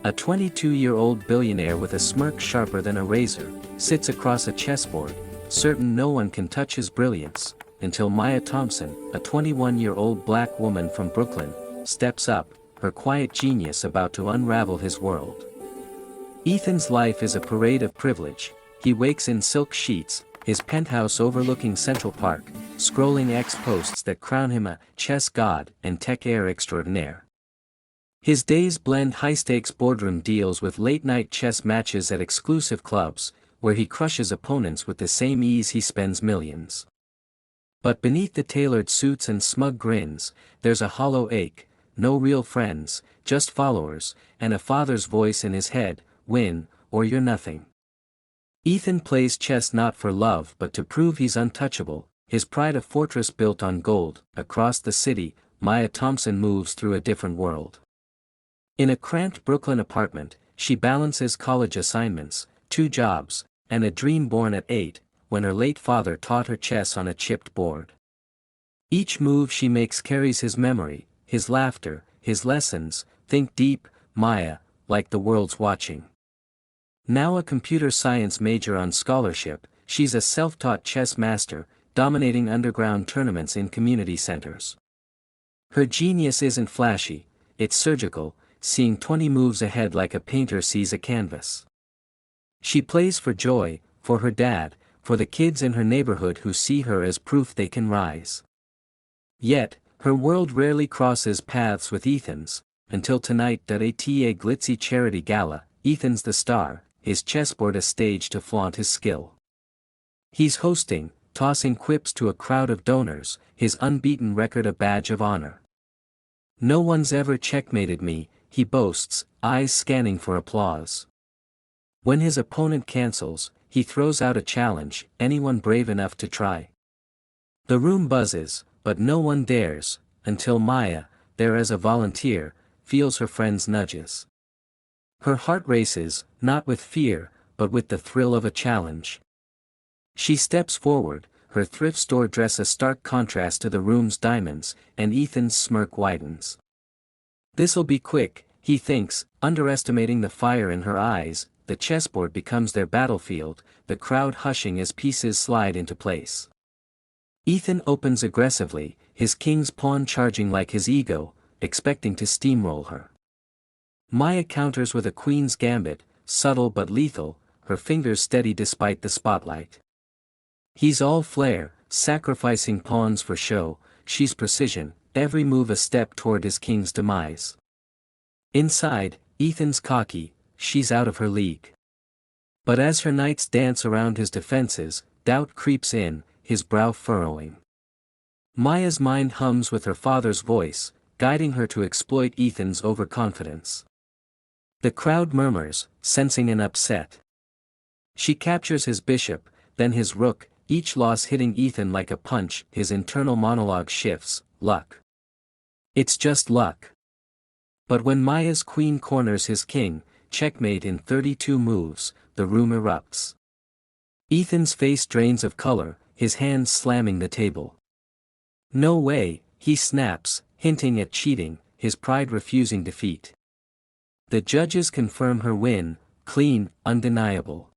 A 22-year-old billionaire with a smirk sharper than a razor, sits across a chessboard, certain no one can touch his brilliance, until Maya Thompson, a 21-year-old black woman from Brooklyn, steps up, her quiet genius about to unravel his world. Ethan's life is a parade of privilege. He wakes in silk sheets, his penthouse overlooking Central Park, scrolling X posts that crown him a chess god and tech heir extraordinaire. His days blend high-stakes boardroom deals with late-night chess matches at exclusive clubs, where he crushes opponents with the same ease he spends millions. But beneath the tailored suits and smug grins, there's a hollow ache, no real friends, just followers, and a father's voice in his head, win, or you're nothing. Ethan plays chess not for love but to prove he's untouchable, his pride a fortress built on gold. Across the city, Maya Thompson moves through a different world. In a cramped Brooklyn apartment, she balances college assignments, 2 jobs, and a dream born at 8, when her late father taught her chess on a chipped board. Each move she makes carries his memory, his laughter, his lessons. Think deep, Maya, like the world's watching. Now a computer science major on scholarship, she's a self-taught chess master, dominating underground tournaments in community centers. Her genius isn't flashy, it's surgical, seeing 20 moves ahead like a painter sees a canvas. She plays for joy, for her dad, for the kids in her neighborhood who see her as proof they can rise. Yet, her world rarely crosses paths with Ethan's, until tonight at a glitzy charity gala. Ethan's the star, his chessboard a stage to flaunt his skill. He's hosting, tossing quips to a crowd of donors, his unbeaten record a badge of honor. No one's ever checkmated me, he boasts, eyes scanning for applause. When his opponent cancels, he throws out a challenge, anyone brave enough to try. The room buzzes, but no one dares, until Maya, there as a volunteer, feels her friend's nudges. Her heart races, not with fear, but with the thrill of a challenge. She steps forward, her thrift store dress a stark contrast to the room's diamonds, and Ethan's smirk widens. This'll be quick, he thinks, underestimating the fire in her eyes. The chessboard becomes their battlefield, the crowd hushing as pieces slide into place. Ethan opens aggressively, his king's pawn charging like his ego, expecting to steamroll her. Maya counters with a queen's gambit, subtle but lethal, her fingers steady despite the spotlight. He's all flair, sacrificing pawns for show, she's precision, every move a step toward his king's demise. Inside, Ethan's cocky, she's out of her league. But as her knights dance around his defenses, doubt creeps in, his brow furrowing. Maya's mind hums with her father's voice, guiding her to exploit Ethan's overconfidence. The crowd murmurs, sensing an upset. She captures his bishop, then his rook, each loss hitting Ethan like a punch. His internal monologue shifts, luck. It's just luck. But when Maya's queen corners his king, checkmate in 32 moves, the room erupts. Ethan's face drains of color, his hands slamming the table. No way, he snaps, hinting at cheating, his pride refusing defeat. The judges confirm her win, clean, undeniable.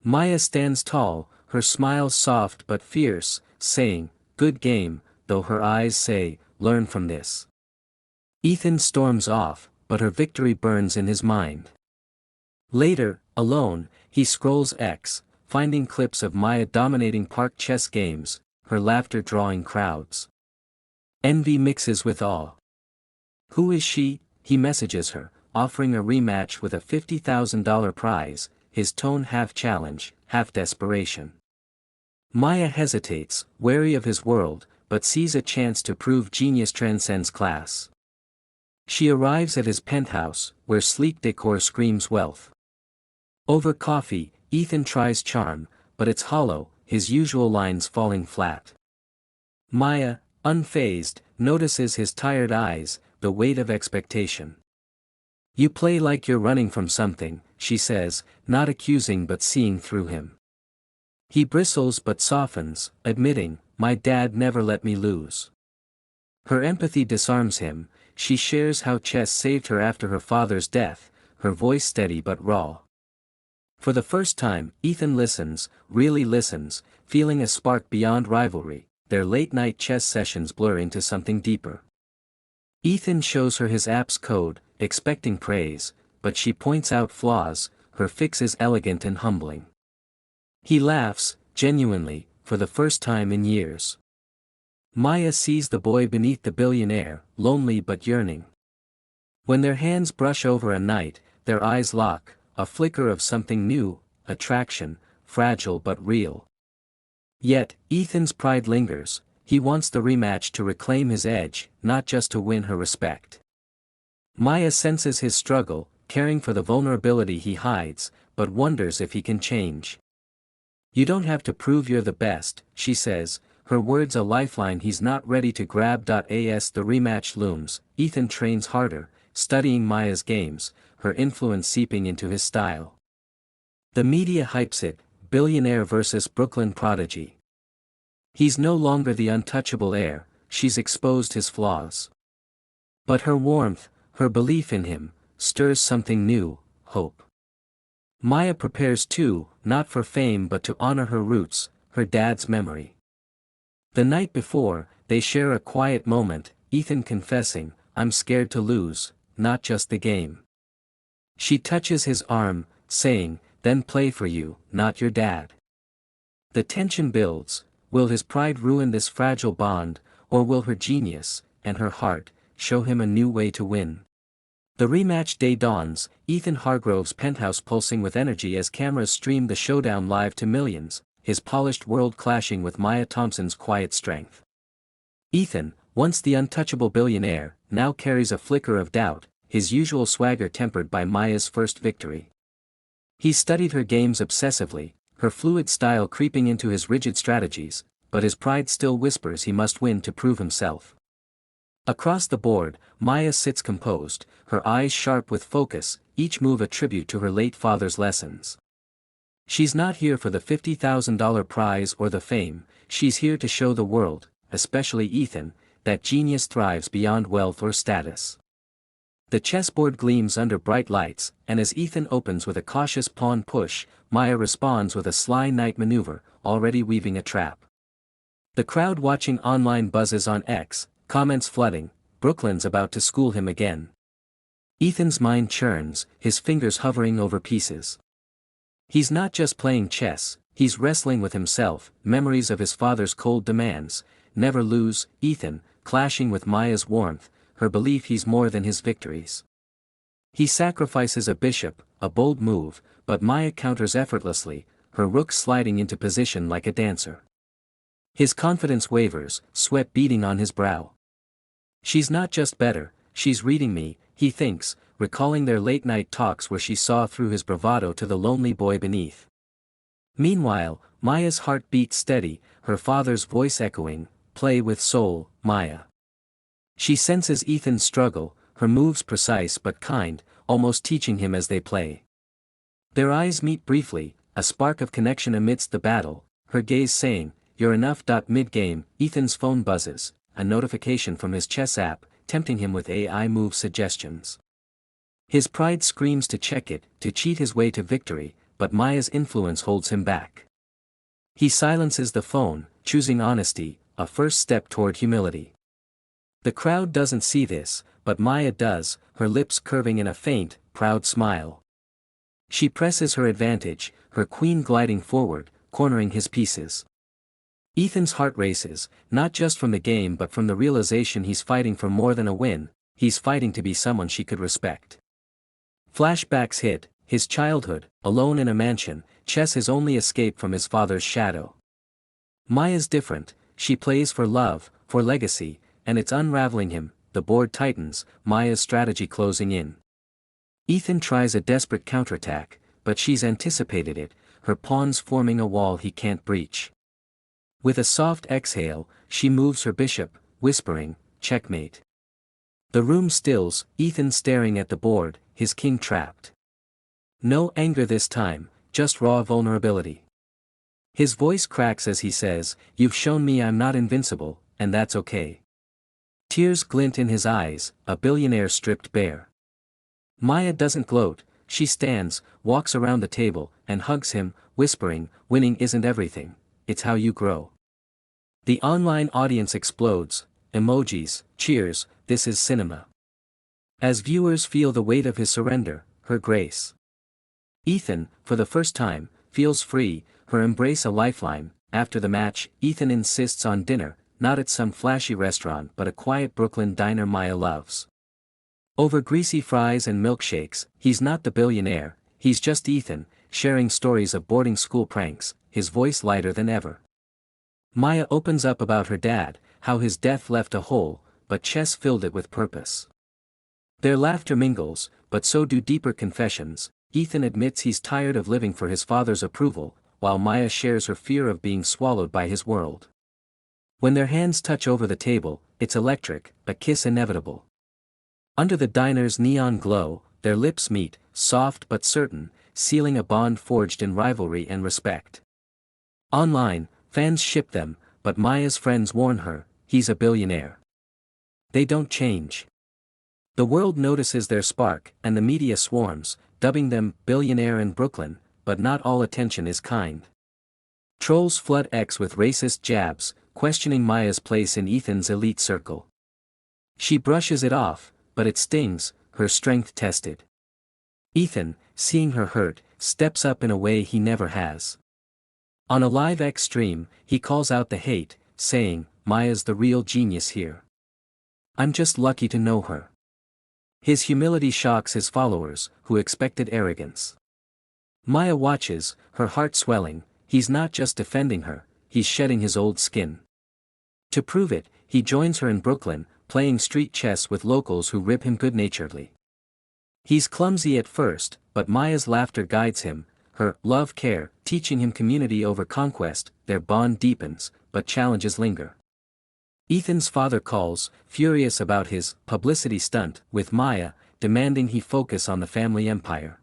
Maya stands tall, her smile soft but fierce, saying, good game, though her eyes say, learn from this. Ethan storms off, but her victory burns in his mind. Later, alone, he scrolls X, finding clips of Maya dominating park chess games, her laughter drawing crowds. Envy mixes with awe. Who is she? He messages her, offering a rematch with a $50,000 prize, his tone half challenge, half desperation. Maya hesitates, wary of his world, but sees a chance to prove genius transcends class. She arrives at his penthouse, where sleek decor screams wealth. Over coffee, Ethan tries charm, but it's hollow, his usual lines falling flat. Maya, unfazed, notices his tired eyes, the weight of expectation. You play like you're running from something, she says, not accusing but seeing through him. He bristles but softens, admitting, my dad never let me lose. Her empathy disarms him. She shares how chess saved her after her father's death, her voice steady but raw. For the first time, Ethan listens, really listens, feeling a spark beyond rivalry, their late-night chess sessions blur into something deeper. Ethan shows her his app's code, expecting praise, but she points out flaws, her fix is elegant and humbling. He laughs, genuinely, for the first time in years. Maya sees the boy beneath the billionaire, lonely but yearning. When their hands brush over a knight, their eyes lock, a flicker of something new, attraction, fragile but real. Yet, Ethan's pride lingers, he wants the rematch to reclaim his edge, not just to win her respect. Maya senses his struggle, caring for the vulnerability he hides, but wonders if he can change. "You don't have to prove you're the best," she says, her words a lifeline he's not ready to grab. As the rematch looms, Ethan trains harder, studying Maya's games, her influence seeping into his style. The media hypes it, billionaire versus Brooklyn prodigy. He's no longer the untouchable heir, she's exposed his flaws. But her warmth, her belief in him, stirs something new, hope. Maya prepares too, not for fame but to honor her roots, her dad's memory. The night before, they share a quiet moment, Ethan confessing, "I'm scared to lose, not just the game." She touches his arm, saying, "Then play for you, not your dad." The tension builds. Will his pride ruin this fragile bond, or will her genius, and her heart, show him a new way to win? The rematch day dawns, Ethan Hargrove's penthouse pulsing with energy as cameras stream the showdown live to millions, his polished world clashing with Maya Thompson's quiet strength. Ethan, once the untouchable billionaire, now carries a flicker of doubt, his usual swagger tempered by Maya's first victory. He studied her games obsessively, her fluid style creeping into his rigid strategies, but his pride still whispers he must win to prove himself. Across the board, Maya sits composed, her eyes sharp with focus, each move a tribute to her late father's lessons. She's not here for the $50,000 prize or the fame, she's here to show the world, especially Ethan, that genius thrives beyond wealth or status. The chessboard gleams under bright lights, and as Ethan opens with a cautious pawn push, Maya responds with a sly knight maneuver, already weaving a trap. The crowd watching online buzzes on X, comments flooding, "Brooklyn's about to school him again." Ethan's mind churns, his fingers hovering over pieces. He's not just playing chess, he's wrestling with himself, memories of his father's cold demands, "Never lose," Ethan, clashing with Maya's warmth, her belief he's more than his victories. He sacrifices a bishop, a bold move, but Maya counters effortlessly, her rook sliding into position like a dancer. His confidence wavers, sweat beading on his brow. "She's not just better, she's reading me," he thinks, recalling their late-night talks where she saw through his bravado to the lonely boy beneath. Meanwhile, Maya's heart beats steady, her father's voice echoing, "Play with soul, Maya." She senses Ethan's struggle, her moves precise but kind, almost teaching him as they play. Their eyes meet briefly, a spark of connection amidst the battle, her gaze saying, "You're enough." Mid-game, Ethan's phone buzzes, a notification from his chess app, tempting him with AI move suggestions. His pride screams to check it, to cheat his way to victory, but Maya's influence holds him back. He silences the phone, choosing honesty, a first step toward humility. The crowd doesn't see this, but Maya does, her lips curving in a faint, proud smile. She presses her advantage, her queen gliding forward, cornering his pieces. Ethan's heart races, not just from the game but from the realization he's fighting for more than a win, he's fighting to be someone she could respect. Flashbacks hit, his childhood, alone in a mansion, chess his only escape from his father's shadow. Maya's different, she plays for love, for legacy, and it's unraveling him. The board tightens, Maya's strategy closing in. Ethan tries a desperate counterattack, but she's anticipated it, her pawns forming a wall he can't breach. With a soft exhale, she moves her bishop, whispering, "Checkmate." The room stills, Ethan staring at the board, his king trapped. No anger this time, just raw vulnerability. His voice cracks as he says, "You've shown me I'm not invincible, and that's okay." Tears glint in his eyes, a billionaire stripped bare. Maya doesn't gloat, She stands, walks around the table, and hugs him, whispering, "Winning isn't everything, it's how you grow." The online audience explodes, emojis, cheers, this is cinema. As viewers feel the weight of his surrender, her grace. Ethan, for the first time, feels free, her embrace a lifeline. After the match, Ethan insists on dinner, not at some flashy restaurant but a quiet Brooklyn diner Maya loves. Over greasy fries and milkshakes, he's not the billionaire, he's just Ethan, sharing stories of boarding school pranks, his voice lighter than ever. Maya opens up about her dad, how his death left a hole, but chess filled it with purpose. Their laughter mingles, but so do deeper confessions. Ethan admits he's tired of living for his father's approval, while Maya shares her fear of being swallowed by his world. When their hands touch over the table, it's electric, a kiss inevitable. Under the diner's neon glow, their lips meet, soft but certain, sealing a bond forged in rivalry and respect. Online, fans ship them, but Maya's friends warn her, he's a billionaire. They don't change. The world notices their spark, and the media swarms, dubbing them billionaire in Brooklyn, but not all attention is kind. Trolls flood X with racist jabs, questioning Maya's place in Ethan's elite circle. She brushes it off, but it stings, her strength tested. Ethan, seeing her hurt, steps up in a way he never has. On a live X stream, he calls out the hate, saying, "Maya's the real genius here. I'm just lucky to know her." His humility shocks his followers, who expected arrogance. Maya watches, her heart swelling. He's not just defending her, he's shedding his old skin. To prove it, he joins her in Brooklyn, playing street chess with locals who rib him good-naturedly. He's clumsy at first, but Maya's laughter guides him, her love-care, teaching him community over conquest. Their bond deepens, but challenges linger. Ethan's father calls, furious about his publicity stunt with Maya, demanding he focus on the family empire.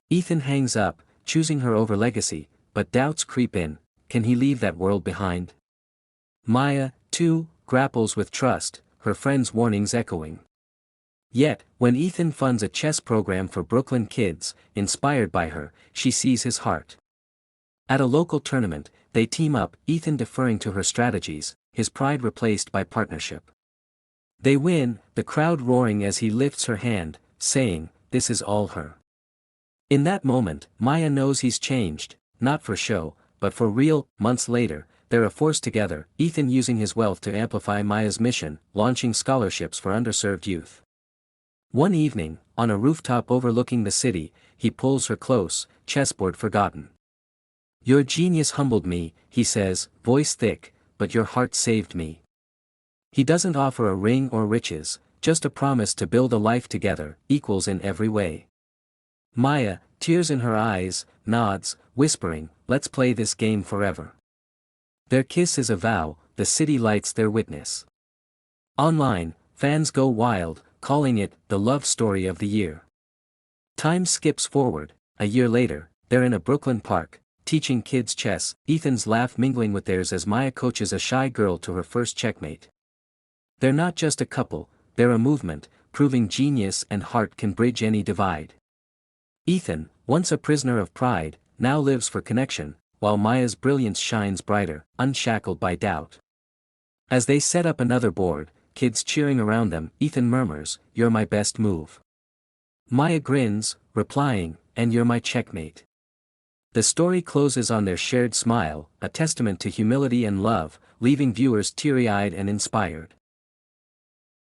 Ethan hangs up, choosing her over legacy, but doubts creep in, can he leave that world behind? Maya, too, grapples with trust, her friends' warnings echoing. Yet, when Ethan funds a chess program for Brooklyn kids, inspired by her, she sees his heart. At a local tournament, they team up, Ethan deferring to her strategies, his pride replaced by partnership. They win, the crowd roaring as he lifts her hand, saying, "This is all her." In that moment, Maya knows he's changed, not for show, but for real. Months later, they're a force together, Ethan using his wealth to amplify Maya's mission, launching scholarships for underserved youth. One evening, on a rooftop overlooking the city, he pulls her close, chessboard forgotten. "Your genius humbled me," he says, voice thick, "but your heart saved me." He doesn't offer a ring or riches, just a promise to build a life together, equals in every way. Maya, tears in her eyes, nods, whispering, "Let's play this game forever." Their kiss is a vow, the city lights their witness. Online, fans go wild, calling it the love story of the year. Time skips forward, a year later, they're in a Brooklyn park, teaching kids chess, Ethan's laugh mingling with theirs as Maya coaches a shy girl to her first checkmate. They're not just a couple, they're a movement, proving genius and heart can bridge any divide. Ethan, once a prisoner of pride, now lives for connection, while Maya's brilliance shines brighter, unshackled by doubt. As they set up another board, kids cheering around them, Ethan murmurs, "You're my best move." Maya grins, replying, "And you're my checkmate." The story closes on their shared smile, a testament to humility and love, leaving viewers teary-eyed and inspired.